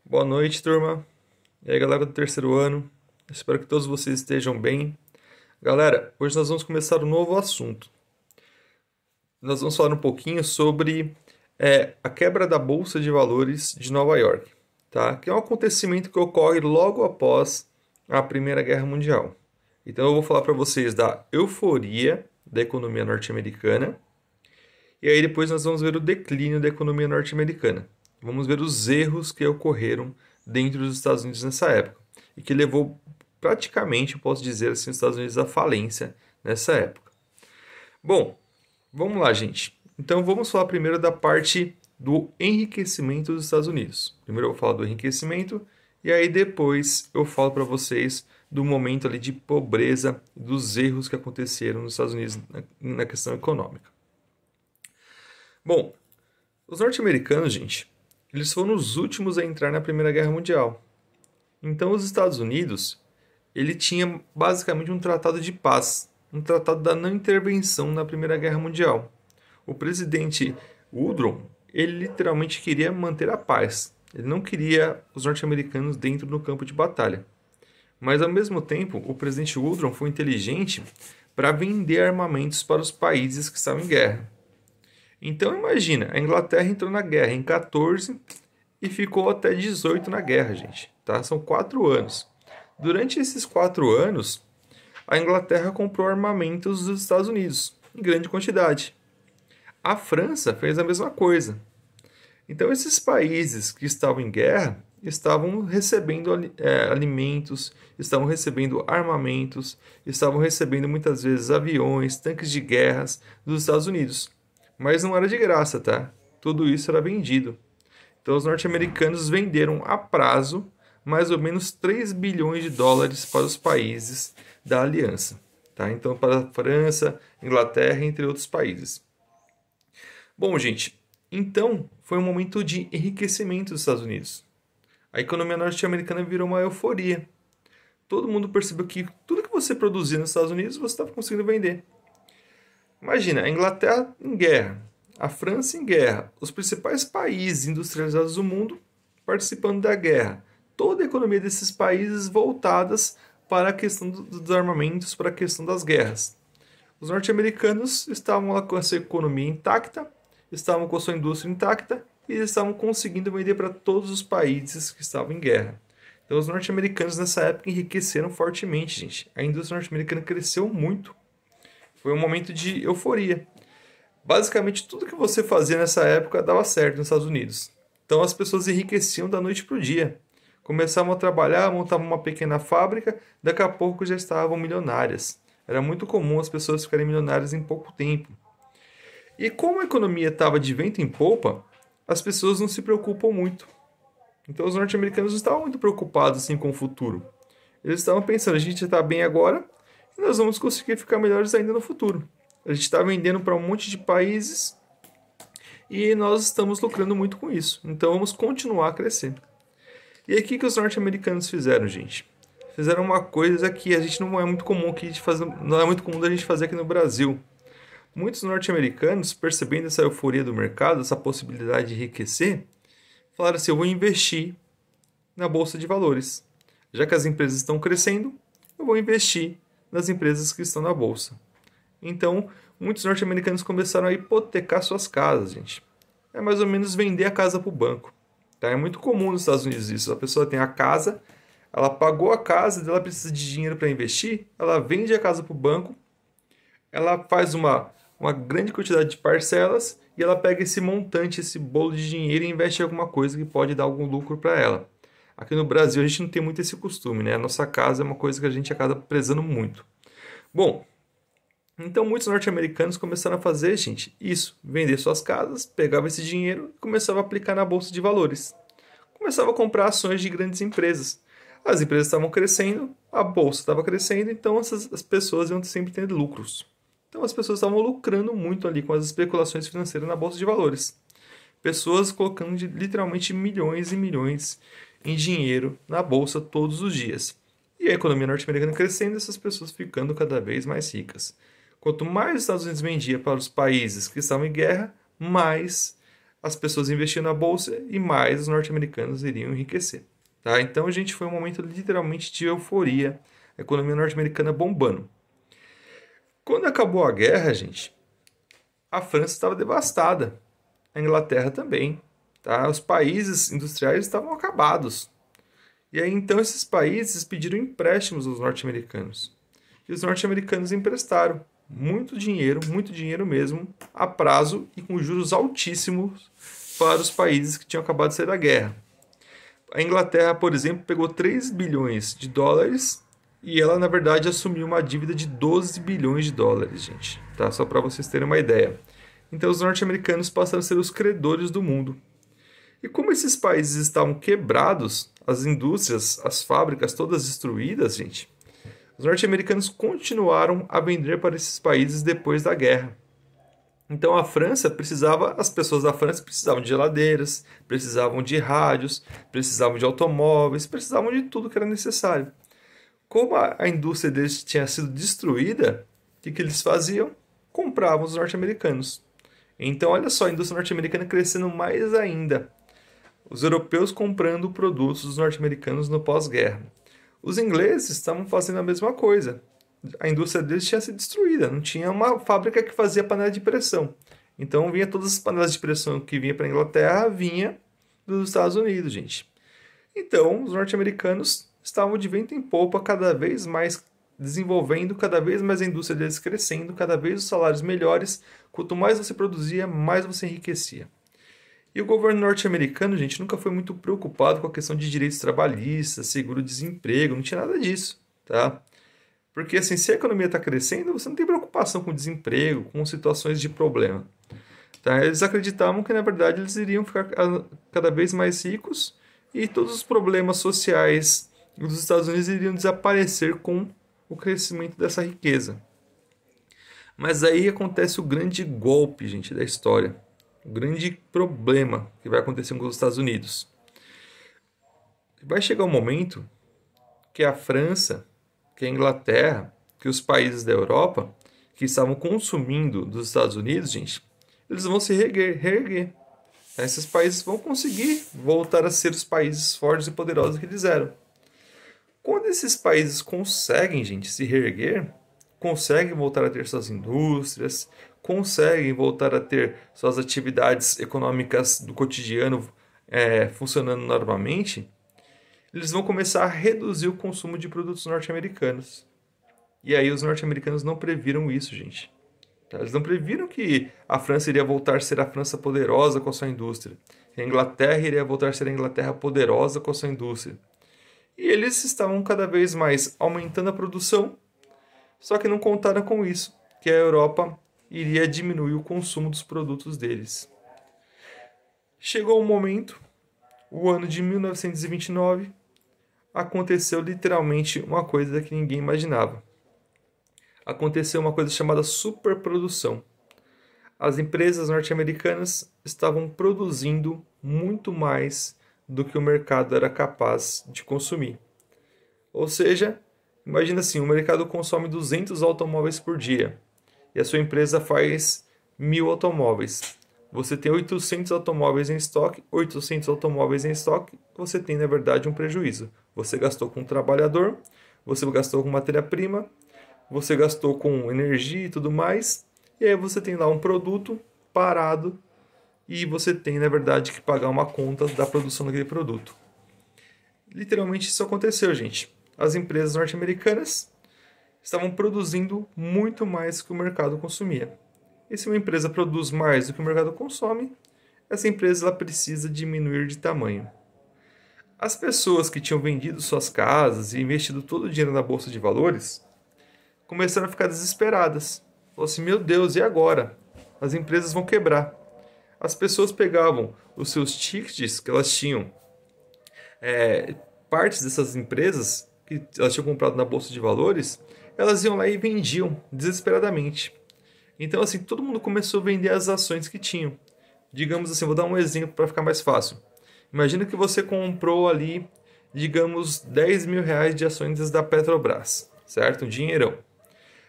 Boa noite, turma. E aí, galera do terceiro ano. Espero que todos vocês estejam bem. Galera, hoje nós vamos começar um novo assunto. Nós vamos falar um pouquinho sobre a quebra da Bolsa de Valores de Nova York, tá? Que é um acontecimento que ocorre logo após a Primeira Guerra Mundial. Então eu vou falar para vocês da euforia da economia norte-americana e aí depois nós vamos ver o declínio da economia norte-americana. Vamos ver os erros que ocorreram dentro dos Estados Unidos nessa época e que levou praticamente, eu posso dizer assim, os Estados Unidos à falência nessa época. Bom, vamos lá, gente. Então vamos falar primeiro da parte do enriquecimento dos Estados Unidos. Primeiro eu vou falar do enriquecimento e aí depois eu falo para vocês do momento ali de pobreza e dos erros que aconteceram nos Estados Unidos na questão econômica. Bom, os norte-americanos, gente, eles foram os últimos a entrar na Primeira Guerra Mundial. Então, os Estados Unidos, ele tinha basicamente um tratado de paz, um tratado da não intervenção na Primeira Guerra Mundial. O presidente Woodrow, ele literalmente queria manter a paz. Ele não queria os norte-americanos dentro do campo de batalha. Mas, ao mesmo tempo, o presidente Woodrow foi inteligente para vender armamentos para os países que estavam em guerra. Então imagina, a Inglaterra entrou na guerra em 14 e ficou até 18 na guerra, gente. Tá? São 4 anos. Durante esses 4 anos, a Inglaterra comprou armamentos dos Estados Unidos, em grande quantidade. A França fez a mesma coisa. Então esses países que estavam em guerra estavam recebendo alimentos, estavam recebendo armamentos, estavam recebendo muitas vezes aviões, tanques de guerras dos Estados Unidos. Mas não era de graça, tá? Tudo isso era vendido. Então os norte-americanos venderam a prazo mais ou menos 3 bilhões de dólares para os países da aliança, tá? Então para a França, Inglaterra, entre outros países. Bom, gente, então foi um momento de enriquecimento dos Estados Unidos. A economia norte-americana virou uma euforia. Todo mundo percebeu que tudo que você produzia nos Estados Unidos você estava conseguindo vender. Imagina, a Inglaterra em guerra, a França em guerra, os principais países industrializados do mundo participando da guerra. Toda a economia desses países voltadas para a questão dos armamentos, para a questão das guerras. Os norte-americanos estavam lá com a sua economia intacta, estavam com a sua indústria intacta e eles estavam conseguindo vender para todos os países que estavam em guerra. Então os norte-americanos nessa época enriqueceram fortemente, gente. A indústria norte-americana cresceu muito. Foi um momento de euforia. Basicamente, tudo que você fazia nessa época dava certo nos Estados Unidos. Então, as pessoas enriqueciam da noite para o dia. Começavam a trabalhar, montavam uma pequena fábrica, daqui a pouco já estavam milionárias. Era muito comum as pessoas ficarem milionárias em pouco tempo. E como a economia estava de vento em popa, as pessoas não se preocupam muito. Então, os norte-americanos não estavam muito preocupados assim, com o futuro. Eles estavam pensando, a gente está bem agora, nós vamos conseguir ficar melhores ainda no futuro. A gente está vendendo para um monte de países e nós estamos lucrando muito com isso. Então vamos continuar a crescer. E aí o que os norte-americanos fizeram, gente? Fizeram uma coisa que a gente não é muito comum aqui de fazer, não é muito comum da gente fazer aqui no Brasil. Muitos norte-americanos, percebendo essa euforia do mercado, essa possibilidade de enriquecer, falaram assim: eu vou investir na bolsa de valores. Já que as empresas estão crescendo, eu vou investir nas empresas que estão na bolsa. Então, muitos norte-americanos começaram a hipotecar suas casas, gente. É mais ou menos vender a casa para o banco. Tá? É muito comum nos Estados Unidos isso. A pessoa tem a casa, ela pagou a casa, ela precisa de dinheiro para investir, ela vende a casa para o banco, ela faz uma grande quantidade de parcelas e ela pega esse montante, esse bolo de dinheiro e investe em alguma coisa que pode dar algum lucro para ela. Aqui no Brasil a gente não tem muito esse costume, né? A nossa casa é uma coisa que a gente acaba prezando muito. Bom, então muitos norte-americanos começaram a fazer, gente, isso. Vender suas casas, pegava esse dinheiro e começava a aplicar na bolsa de valores. Começava a comprar ações de grandes empresas. As empresas estavam crescendo, a bolsa estava crescendo, então as pessoas iam sempre tendo lucros. Então as pessoas estavam lucrando muito ali com as especulações financeiras na bolsa de valores. Pessoas colocando literalmente milhões e milhões em dinheiro na bolsa todos os dias. E a economia norte-americana crescendo, essas pessoas ficando cada vez mais ricas. Quanto mais os Estados Unidos vendia para os países que estavam em guerra, mais as pessoas investiam na bolsa e mais os norte-americanos iriam enriquecer. Tá? Então a gente foi um momento literalmente de euforia, a economia norte-americana bombando. Quando acabou a guerra, gente, a França estava devastada, a Inglaterra também. Tá? Os países industriais estavam acabados. E aí então esses países pediram empréstimos aos norte-americanos. E os norte-americanos emprestaram muito dinheiro mesmo, a prazo e com juros altíssimos para os países que tinham acabado de sair da guerra. A Inglaterra, por exemplo, pegou 3 bilhões de dólares e ela, na verdade, assumiu uma dívida de 12 bilhões de dólares, gente. Tá? Só para vocês terem uma ideia. Então, os norte-americanos passaram a ser os credores do mundo. E como esses países estavam quebrados, as indústrias, as fábricas todas destruídas, gente, os norte-americanos continuaram a vender para esses países depois da guerra. Então a França precisava, as pessoas da França precisavam de geladeiras, precisavam de rádios, precisavam de automóveis, precisavam de tudo que era necessário. Como a indústria deles tinha sido destruída, o que eles faziam? Compravam os norte-americanos. Então olha só, a indústria norte-americana crescendo mais ainda. Os europeus comprando produtos dos norte-americanos no pós-guerra. Os ingleses estavam fazendo a mesma coisa. A indústria deles tinha sido destruída, não tinha uma fábrica que fazia panela de pressão. Então vinha todas as panelas de pressão que vinha para a Inglaterra, vinha dos Estados Unidos, gente. Então os norte-americanos estavam de vento em popa, cada vez mais desenvolvendo, cada vez mais a indústria deles crescendo, cada vez os salários melhores. Quanto mais você produzia, mais você enriquecia. E o governo norte-americano, gente, nunca foi muito preocupado com a questão de direitos trabalhistas, seguro-desemprego, não tinha nada disso, tá? Porque, assim, se a economia está crescendo, você não tem preocupação com desemprego, com situações de problema, tá? Eles acreditavam que, na verdade, eles iriam ficar cada vez mais ricos e todos os problemas sociais dos Estados Unidos iriam desaparecer com o crescimento dessa riqueza. Mas aí acontece o grande golpe, gente, da história. O grande problema que vai acontecer com os Estados Unidos. Vai chegar um momento que a França, que a Inglaterra, que os países da Europa, que estavam consumindo dos Estados Unidos, gente, eles vão se reerguer. Esses países vão conseguir voltar a ser os países fortes e poderosos que eles eram. Quando esses países conseguem, gente, se reerguer, conseguem voltar a ter suas indústrias, conseguem voltar a ter suas atividades econômicas do cotidiano funcionando normalmente, eles vão começar a reduzir o consumo de produtos norte-americanos. E aí os norte-americanos não previram isso, gente. Eles não previram que a França iria voltar a ser a França poderosa com a sua indústria. Que a Inglaterra iria voltar a ser a Inglaterra poderosa com a sua indústria. E eles estavam cada vez mais aumentando a produção, só que não contaram com isso, que a Europa iria diminuir o consumo dos produtos deles. Chegou um momento, o ano de 1929, aconteceu literalmente uma coisa que ninguém imaginava. Aconteceu uma coisa chamada superprodução. As empresas norte-americanas estavam produzindo muito mais do que o mercado era capaz de consumir. Ou seja, imagina assim, o mercado consome 200 automóveis por dia e a sua empresa faz 1.000 automóveis. Você tem 800 automóveis em estoque, você tem, na verdade, um prejuízo. Você gastou com um trabalhador, você gastou com matéria-prima, você gastou com energia e tudo mais, e aí você tem lá um produto parado e você tem, na verdade, que pagar uma conta da produção daquele produto. Literalmente isso aconteceu, gente. As empresas norte-americanas estavam produzindo muito mais que o mercado consumia. E se uma empresa produz mais do que o mercado consome, essa empresa ela precisa diminuir de tamanho. As pessoas que tinham vendido suas casas e investido todo o dinheiro na bolsa de valores começaram a ficar desesperadas. Falaram assim, meu Deus, e agora? As empresas vão quebrar. As pessoas pegavam os seus tickets que elas tinham, partes dessas empresas que elas tinham comprado na bolsa de valores, elas iam lá e vendiam desesperadamente. Então, assim, todo mundo começou a vender as ações que tinham. Digamos assim, vou dar um exemplo para ficar mais fácil. Imagina que você comprou ali, digamos, 10 mil reais de ações da Petrobras, certo? Um dinheirão.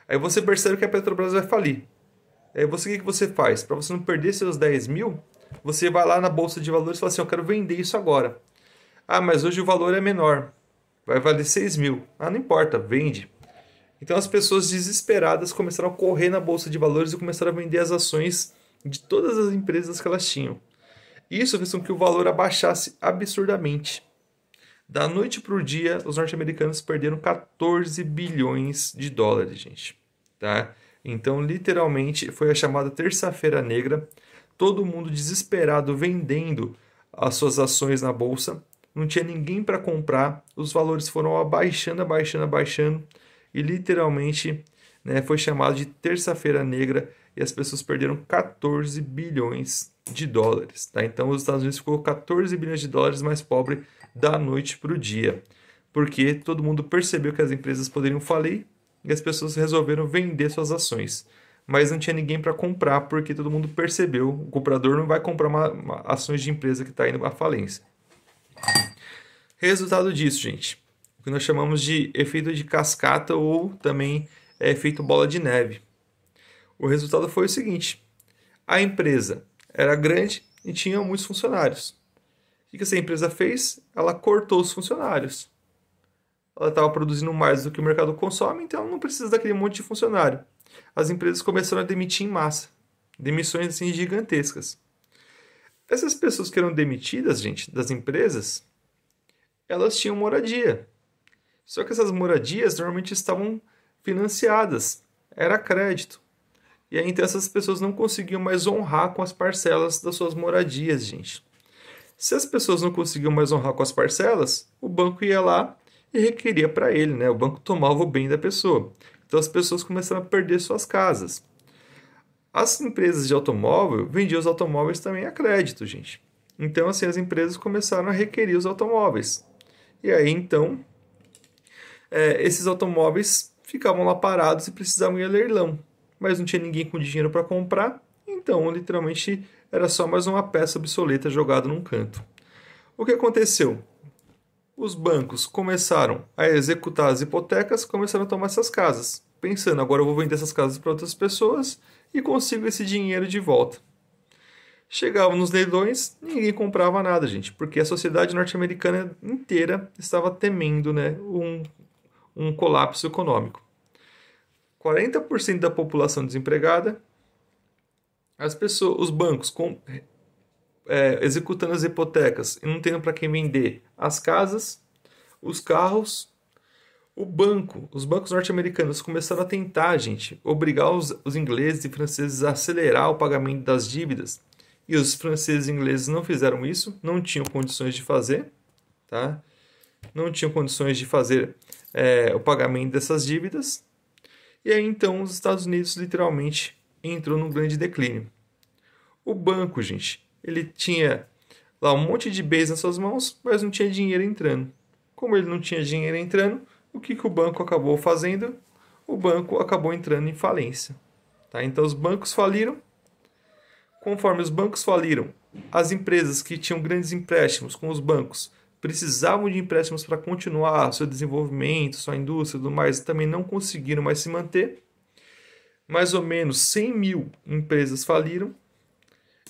Aí você percebe que a Petrobras vai falir. Aí você, o que você faz? Para você não perder seus 10 mil, Você vai lá na bolsa de valores e fala assim, eu quero vender isso agora. Ah, mas hoje o valor é menor, vai valer 6 mil. Ah, não importa, vende. Então as pessoas desesperadas começaram a correr na bolsa de valores e começaram a vender as ações de todas as empresas que elas tinham. Isso fez com que o valor abaixasse absurdamente. Da noite para o dia, os norte-americanos perderam 14 bilhões de dólares, gente. Tá? Então, literalmente, foi a chamada Terça-feira Negra. Todo mundo desesperado vendendo as suas ações na bolsa. Não tinha ninguém para comprar. Os valores foram abaixando, abaixando, abaixando. E literalmente, né, foi chamado de Terça-feira Negra. E as pessoas perderam 14 bilhões de dólares. Tá? Então, os Estados Unidos ficou 14 bilhões de dólares mais pobre da noite para o dia. Porque todo mundo percebeu que as empresas poderiam falir e as pessoas resolveram vender suas ações. Mas não tinha ninguém para comprar porque todo mundo percebeu. O comprador não vai comprar ações de empresa que está indo à falência. Resultado disso, gente, o que nós chamamos de efeito de cascata ou também efeito bola de neve. O resultado foi o seguinte: a empresa era grande e tinha muitos funcionários. O que essa empresa fez? Ela cortou os funcionários. Ela estava produzindo mais do que o mercado consome, então ela não precisa daquele monte de funcionário. As empresas começaram a demitir em massa. Demissões assim gigantescas. Essas pessoas que eram demitidas, gente, das empresas, elas tinham moradia. Só que essas moradias normalmente estavam financiadas. Era crédito. E aí então essas pessoas não conseguiam mais honrar com as parcelas das suas moradias, gente. Se as pessoas não conseguiam mais honrar com as parcelas, o banco ia lá e requeria para ele, né? O banco tomava o bem da pessoa. Então as pessoas começaram a perder suas casas. As empresas de automóvel vendiam os automóveis também a crédito, gente. Então assim as empresas começaram a requerer os automóveis. E aí então esses automóveis ficavam lá parados e precisavam ir a leilão. Mas não tinha ninguém com dinheiro para comprar, então literalmente era só mais uma peça obsoleta jogada num canto. O que aconteceu? Os bancos começaram a executar as hipotecas, começaram a tomar essas casas, pensando, agora eu vou vender essas casas para outras pessoas e consigo esse dinheiro de volta. Chegavam nos leilões, ninguém comprava nada, gente, porque a sociedade norte-americana inteira estava temendo, né, um colapso econômico. 40% da população desempregada, os bancos executando as hipotecas e não tendo para quem vender as casas, os carros, os bancos norte-americanos começaram a tentar, gente, obrigar os ingleses e franceses a acelerar o pagamento das dívidas. E os franceses e ingleses não fizeram isso, não tinham condições de fazer, tá? Não tinham condições de fazer o pagamento dessas dívidas. E aí então os Estados Unidos literalmente entrou num grande declínio. O banco, gente, ele tinha lá um monte de bens nas suas mãos, mas não tinha dinheiro entrando. Como ele não tinha dinheiro entrando, o que o banco acabou fazendo? O banco acabou entrando em falência. Tá? Então os bancos faliram. Conforme os bancos faliram, as empresas que tinham grandes empréstimos com os bancos precisavam de empréstimos para continuar seu desenvolvimento, sua indústria e tudo mais, também não conseguiram mais se manter. Mais ou menos 100 mil empresas faliram.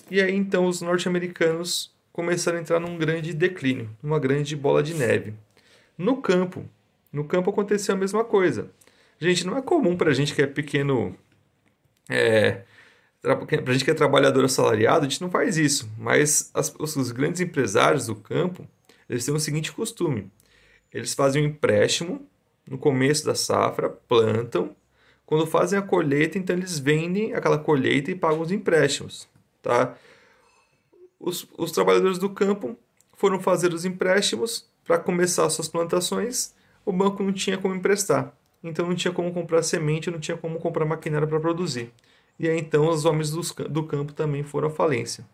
E aí então os norte-americanos começaram a entrar num grande declínio, numa grande bola de neve. No campo aconteceu a mesma coisa. Gente, não é comum para a gente que é pequeno, para a gente que é trabalhador assalariado, a gente não faz isso. Mas os grandes empresários do campo, eles têm o seguinte costume. Eles fazem um empréstimo no começo da safra, plantam. Quando fazem a colheita, então eles vendem aquela colheita e pagam os empréstimos. Tá? Os trabalhadores do campo foram fazer os empréstimos para começar suas plantações. O banco não tinha como emprestar. Então não tinha como comprar semente, não tinha como comprar maquinário para produzir. E aí então os homens do campo também foram à falência.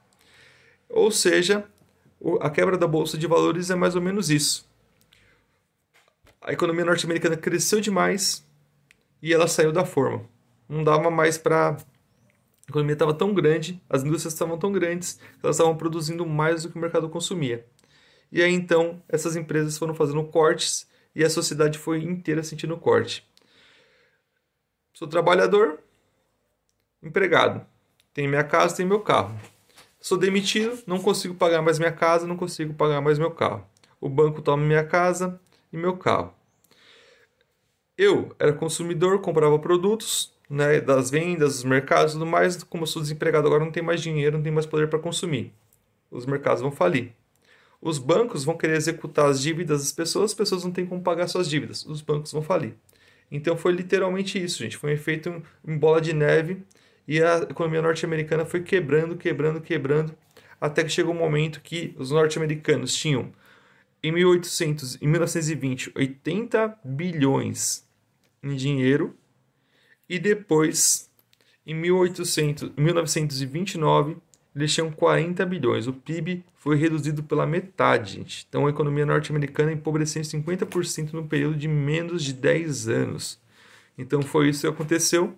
Ou seja, a quebra da bolsa de valores é mais ou menos isso. A economia norte-americana cresceu demais e ela saiu da forma. Não dava mais para... A economia estava tão grande, as indústrias estavam tão grandes, que elas estavam produzindo mais do que o mercado consumia. E aí então essas empresas foram fazendo cortes e a sociedade foi inteira sentindo corte. Sou trabalhador, empregado. Tenho minha casa, tenho meu carro. Sou demitido, não consigo pagar mais minha casa, não consigo pagar mais meu carro. O banco toma minha casa e meu carro. Eu era consumidor, comprava produtos, né, das vendas, dos mercados e tudo mais. Como eu sou desempregado agora, não tenho mais dinheiro, não tenho mais poder para consumir. Os mercados vão falir. Os bancos vão querer executar as dívidas das pessoas, as pessoas não têm como pagar suas dívidas, os bancos vão falir. Então foi literalmente isso, gente. Foi um efeito em bola de neve e a economia norte-americana foi quebrando, quebrando, quebrando, até que chegou um momento que os norte-americanos tinham, em 1920, 80 bilhões em dinheiro, e depois, em 1929, eles tinham 40 bilhões. O PIB foi reduzido pela metade, gente. Então a economia norte-americana empobreceu em 50% no período de menos de 10 anos. Então foi isso que aconteceu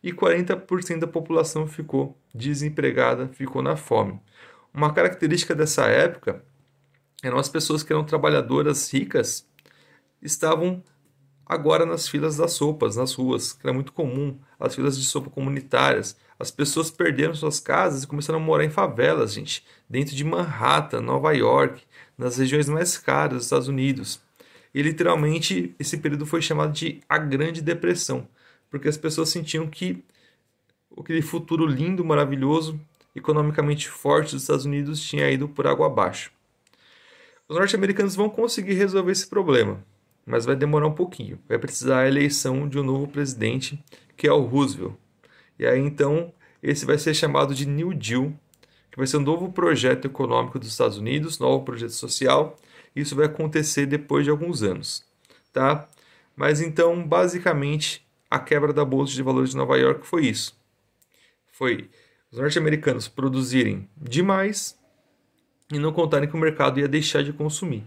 e 40% da população ficou desempregada, ficou na fome. Uma característica dessa época eram as pessoas que eram trabalhadoras ricas, estavam agora nas filas das sopas, nas ruas, que era muito comum, as filas de sopa comunitárias. As pessoas perderam suas casas e começaram a morar em favelas, gente, dentro de Manhattan, Nova York, nas regiões mais caras dos Estados Unidos. E literalmente esse período foi chamado de a Grande Depressão, porque as pessoas sentiam que aquele futuro lindo, maravilhoso, economicamente forte dos Estados Unidos tinha ido por água abaixo. Os norte-americanos vão conseguir resolver esse problema, mas vai demorar um pouquinho. Vai precisar a eleição de um novo presidente, que é o Roosevelt. E aí então esse vai ser chamado de New Deal, que vai ser um novo projeto econômico dos Estados Unidos, novo projeto social. Isso vai acontecer depois de alguns anos, tá? Mas então, basicamente, a quebra da Bolsa de Valores de Nova York foi isso. Foi os norte-americanos produzirem demais e não contarem que o mercado ia deixar de consumir.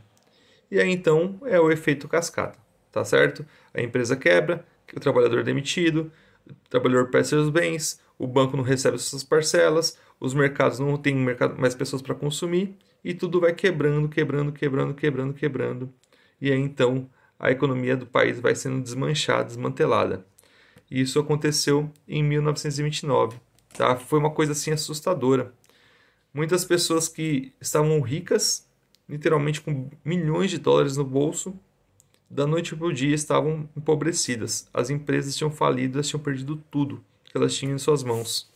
E aí então é o efeito cascata, tá certo? A empresa quebra, o trabalhador é demitido, o trabalhador perde seus bens, o banco não recebe suas parcelas, os mercados não têm mais pessoas para consumir e tudo vai quebrando, quebrando, quebrando, quebrando, quebrando. E aí então a economia do país vai sendo desmanchada, desmantelada. E isso aconteceu em 1929, tá? Foi uma coisa assim assustadora. Muitas pessoas que estavam ricas, literalmente com milhões de dólares no bolso, da noite para o dia estavam empobrecidas. As empresas tinham falido, elas tinham perdido tudo que elas tinham em suas mãos.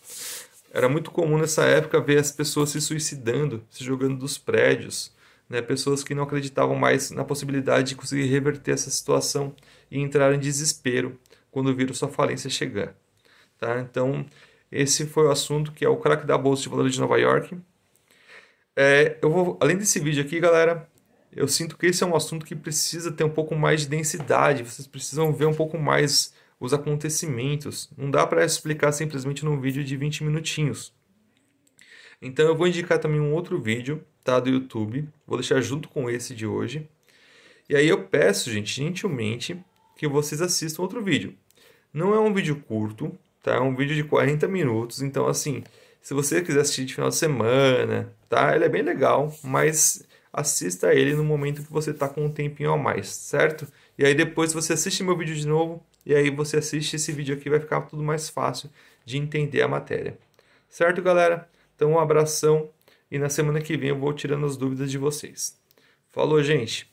Era muito comum nessa época ver as pessoas se suicidando, se jogando dos prédios, né? Pessoas que não acreditavam mais na possibilidade de conseguir reverter essa situação e entraram em desespero quando viram sua falência chegar. Tá? Então, esse foi o assunto, que é o crack da Bolsa de Valores de Nova York. Além desse vídeo aqui, galera, eu sinto que esse é um assunto que precisa ter um pouco mais de densidade. Vocês precisam ver um pouco mais os acontecimentos. Não dá para explicar simplesmente num vídeo de 20 minutinhos. Então eu vou indicar também um outro vídeo, tá, do YouTube. Vou deixar junto com esse de hoje. E aí eu peço, gente, gentilmente, que vocês assistam outro vídeo. Não é um vídeo curto, tá? É um vídeo de 40 minutos. Então, assim, se você quiser assistir de final de semana, tá? Ele é bem legal, mas assista ele no momento que você tá com um tempinho a mais, certo? E aí depois você assiste meu vídeo de novo, e aí você assiste esse vídeo aqui, vai ficar tudo mais fácil de entender a matéria. Certo, galera? Então, um abração, e na semana que vem eu vou tirando as dúvidas de vocês. Falou, gente!